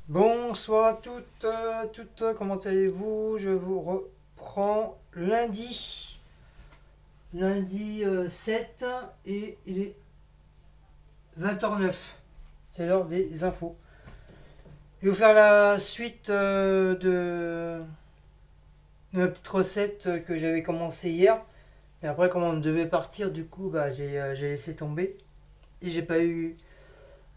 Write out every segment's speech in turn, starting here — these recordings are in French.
Bonsoir à toutes, comment allez-vous? Je vous reprends lundi 7 et il est 20h09. C'est l'heure des infos. Je vais vous faire la suite de ma petite recette que j'avais commencé hier. Et après, comme on devait partir, du coup, j'ai laissé tomber. Et j'ai pas eu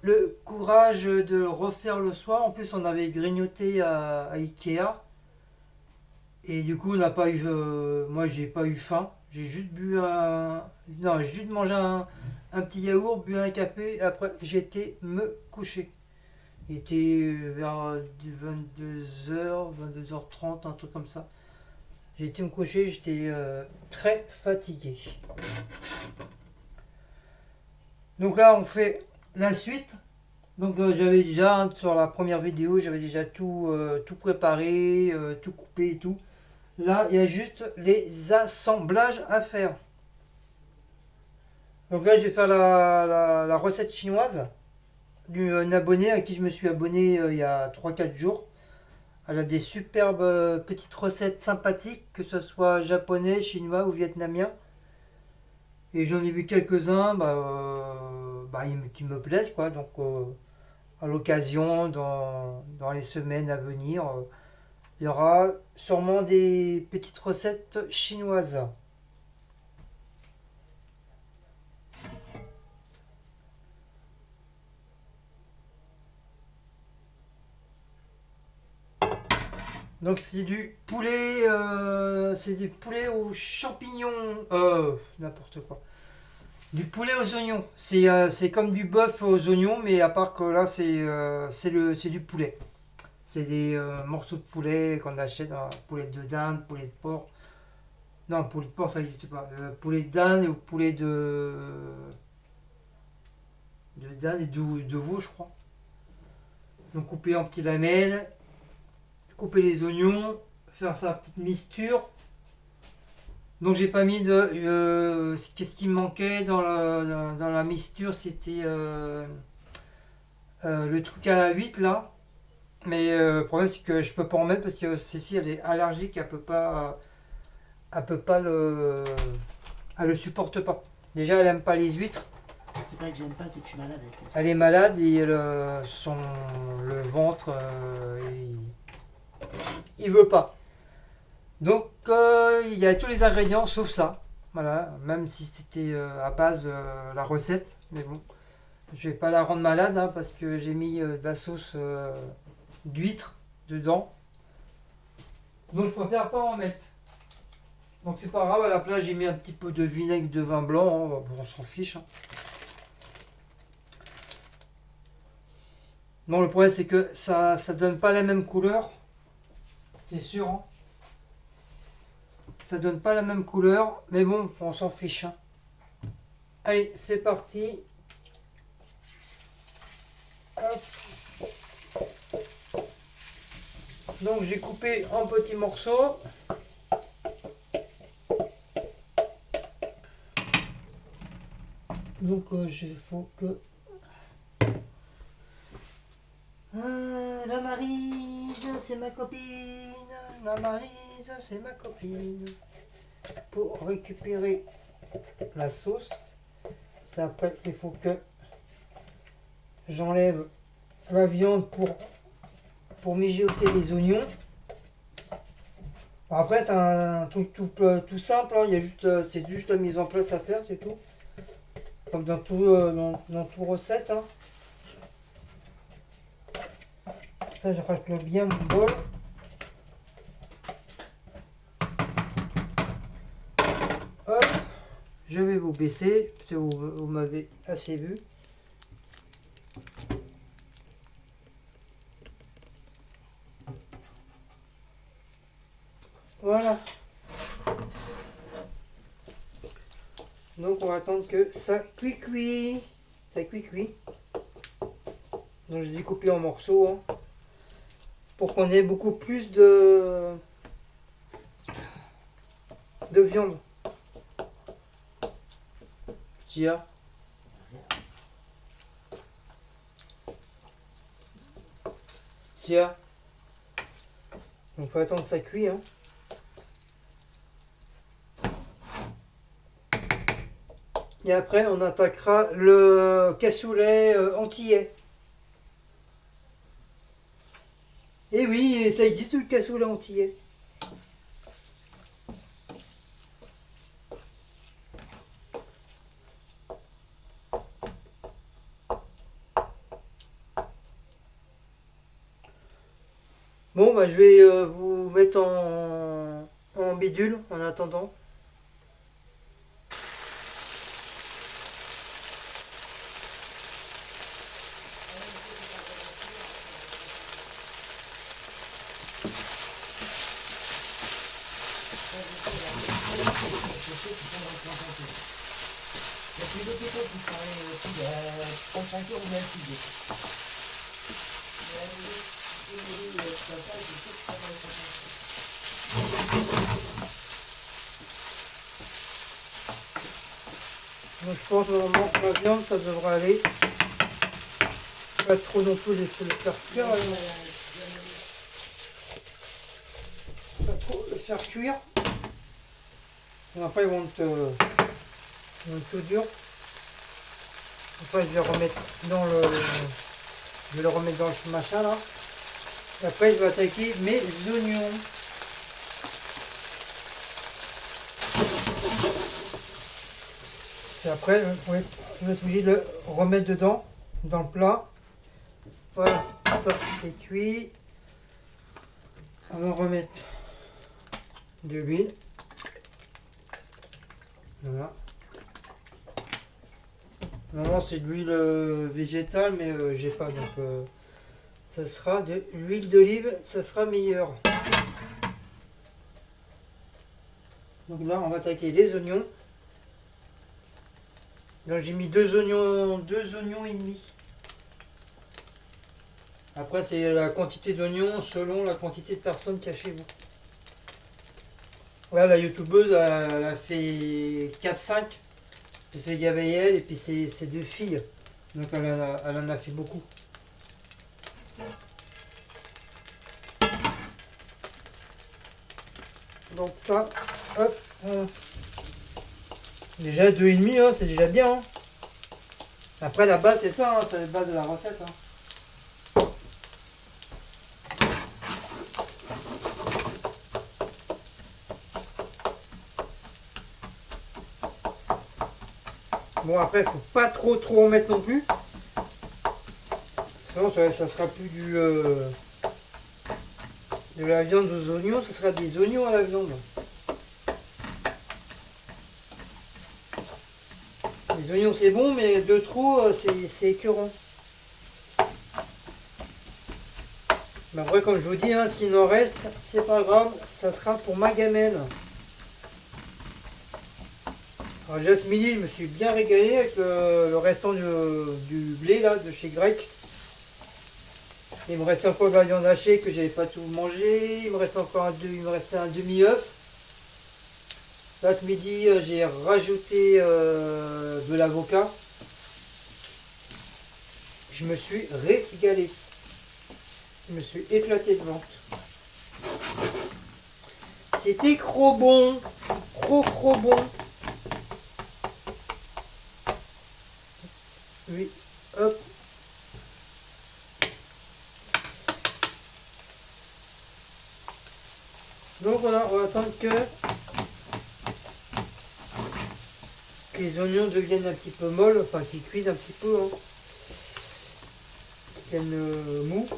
le courage de refaire le soir. En plus, on avait grignoté à Ikea. Et du coup, on n'a pas eu. Moi, j'ai pas eu faim. J'ai juste bu un. Non, j'ai juste mangé un petit yaourt, bu un café. Et après, j'étais me coucher. Il était vers 22h, 22h30, un truc comme ça. J'ai été me coucher, j'étais très fatigué. Donc là, on fait la suite. Donc j'avais déjà, sur la première vidéo, j'avais déjà tout préparé, tout coupé et tout. Là, il y a juste les assemblages à faire. Donc là, je vais faire la recette chinoise d'un abonné à qui je me suis abonné il y a 3 4 jours. Elle a des superbes petites recettes sympathiques, que ce soit japonais, chinois ou vietnamien. Et j'en ai vu quelques-uns qui me plaisent, quoi. Donc à l'occasion, dans les semaines à venir, il y aura sûrement des petites recettes chinoises. Donc c'est du poulet aux champignons, n'importe quoi. Du poulet aux oignons. C'est comme du bœuf aux oignons, mais à part que là c'est du poulet. C'est des morceaux de poulet qu'on achète, poulet de dinde, poulet de porc. Non, poulet de porc ça n'existe pas. Poulet de dinde ou poulet de dinde et de veau, je crois. Donc couper en petites lamelles, couper les oignons, faire sa petite mixture. Donc j'ai pas mis de. Qu'est-ce qui me manquait dans la mixture, c'était le truc à la 8 là. Mais le problème c'est que je peux pas en mettre parce que Cécile elle est allergique, elle peut pas elle le supporte pas. Déjà elle aime pas les huîtres. C'est pas que j'aime pas, c'est que je suis malade avec les Elle est malade et le ventre il veut pas. Donc il y a tous les ingrédients sauf ça. Voilà, même si c'était à base la recette, mais bon, je vais pas la rendre malade hein, parce que j'ai mis de la sauce d'huître dedans. Donc je préfère pas en mettre. Donc c'est pas grave, à la place j'ai mis un petit peu de vinaigre de vin blanc, hein, on s'en fiche. Hein. Non, le problème c'est que ça donne pas la même couleur, c'est sûr. Hein. Ça donne pas la même couleur, mais bon, on s'en fiche. Hein. Allez, c'est parti. Hop. Donc j'ai coupé en petits morceaux. Donc il faut que... la Maryse, c'est ma copine. La Maryse, c'est ma copine. Pour récupérer la sauce, c'est après il faut que j'enlève la viande pour mijoter les oignons. Après c'est un truc tout simple, hein. Il y a juste, c'est juste la mise en place à faire, c'est tout. Comme dans tout recette. Hein. Ça, je racle bien mon bol. Hop, je vais vous baisser, parce que vous m'avez assez vu. Voilà. Donc on va attendre que ça cuit. Ça cuit. Donc je les ai coupés en morceaux. Hein, pour qu'on ait beaucoup plus de viande. Tiens. Tiens. Donc faut attendre que ça cuit. Hein. Et après on attaquera le cassoulet antillais. Et oui, ça existe le cassoulet antillais. Bon, bah, je vais vous mettre en bidule en attendant. Il y a plus de people qui travaillent aussi à 35 heures ou même plus. Donc je pense normalement que la viande ça devrait aller. Pas trop non plus le faire cuire. Pas trop le faire cuire. Et après ils vont être tout dur. Après je vais remettre dans le. Je vais le remettre dans le machin là. Et après je vais attaquer mes oignons. Et après je vais être obligé de le remettre dedans, dans le plat. Voilà, ça c'est cuit. On va remettre de l'huile. Voilà. Normalement c'est de l'huile végétale mais j'ai pas donc ça sera de l'huile d'olive, ça sera meilleur. Donc là on va attaquer les oignons. Donc j'ai mis deux oignons et demi. Après c'est la quantité d'oignons selon la quantité de personnes qu'il y a chez vous. Là la youtubeuse elle a fait 4-5. Puis c'est Gabriel et puis c'est deux filles. Donc elle en a fait beaucoup. Donc ça, hop. Déjà 2,5, hein, c'est déjà bien. Hein. Après la base c'est ça, hein, c'est la base de la recette. Hein. Bon après faut pas trop en mettre non plus. Sinon ça sera plus de la viande aux oignons, ça sera des oignons à la viande. Les oignons c'est bon mais de trop c'est écœurant. Mais après comme je vous dis, hein, s'il en reste, c'est pas grave, ça sera pour ma gamelle. Alors déjà ce midi je me suis bien régalé avec le restant du blé là de chez Grec. Il me reste encore de la viande hachée que j'avais pas tout mangé. Il me reste encore il me restait un demi-œuf. Là ce midi j'ai rajouté de l'avocat. Je me suis régalé. Je me suis éclaté de ventre. C'était trop bon. Trop bon. Oui, hop. Donc voilà, on va attendre que les oignons deviennent un petit peu molles, enfin qu'ils cuisent un petit peu, hein. Qu'ils deviennent mous.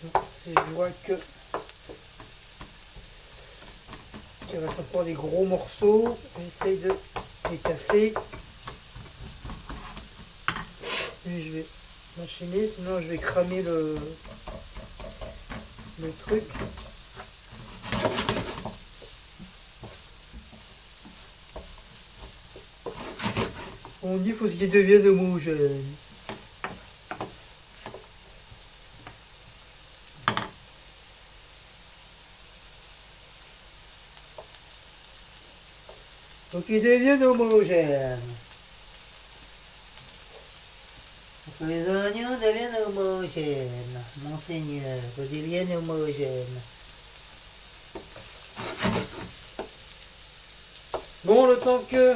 Donc, si je vois que il reste encore des gros morceaux, j'essaye de les casser. Et je vais machiner, sinon je vais cramer le truc. On dit faut qu'ils deviennent mous. Faut qu'ils deviennent homogènes. Faut que les oignons deviennent homogènes. Monseigneur, faut qu'ils deviennent homogènes. Bon, le temps que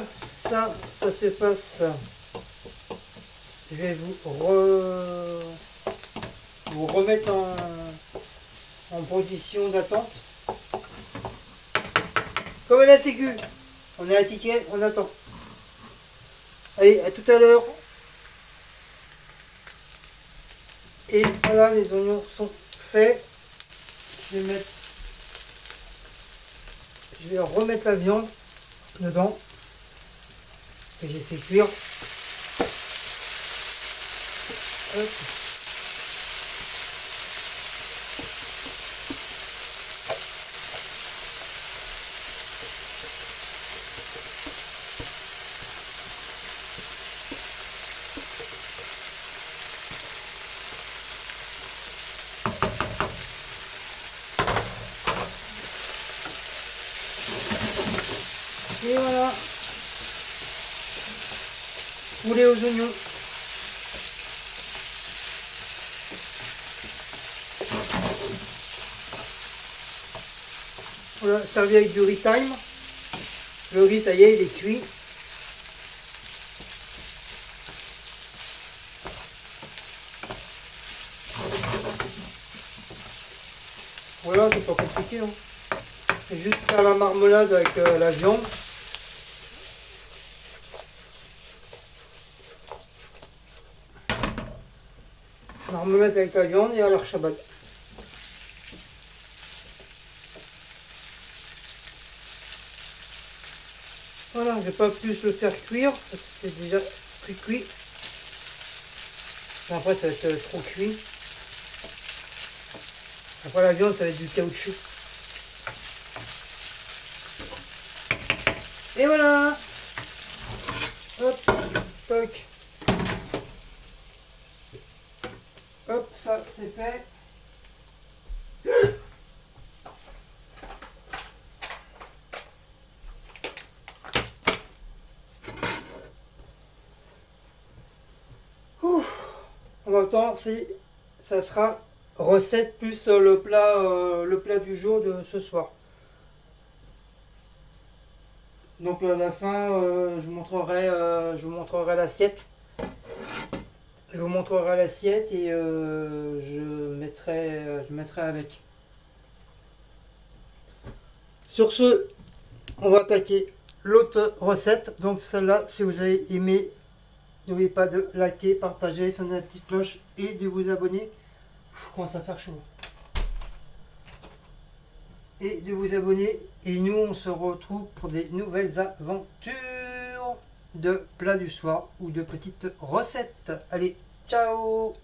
ça se passe, je vais vous remettre en position d'attente. Comme la sécu, on a un ticket, on attend. Allez, à tout à l'heure. Et voilà, les oignons sont faits. Je vais remettre la viande dedans que j'ai fait cuire. Hop. Et voilà, poulet aux oignons. Voilà, servi avec du riz thyme. Le riz, ça y est, il est cuit. Voilà, c'est pas compliqué. Hein. C'est juste faire la marmelade avec la viande. Marmelade avec la viande et à l'archabad. Voilà, je ne vais pas plus le faire cuire parce que c'est déjà très cuit. Après, ça va être trop cuit. Après, la viande, ça va être du caoutchouc. Et voilà. Hop, toc. Hop, ça, c'est fait. Ouf. En même temps, ça sera recette plus le plat du jour de ce soir. Donc à la fin, je vous montrerai l'assiette. Je vous montrerai l'assiette et je mettrai avec. Sur ce, on va attaquer l'autre recette. Donc celle-là, si vous avez aimé, n'oubliez pas de liker, partager, sonner la petite cloche et de vous abonner. Commence à faire chaud. Et de vous abonner. Et nous, on se retrouve pour des nouvelles aventures de plats du soir ou de petites recettes. Allez, ciao!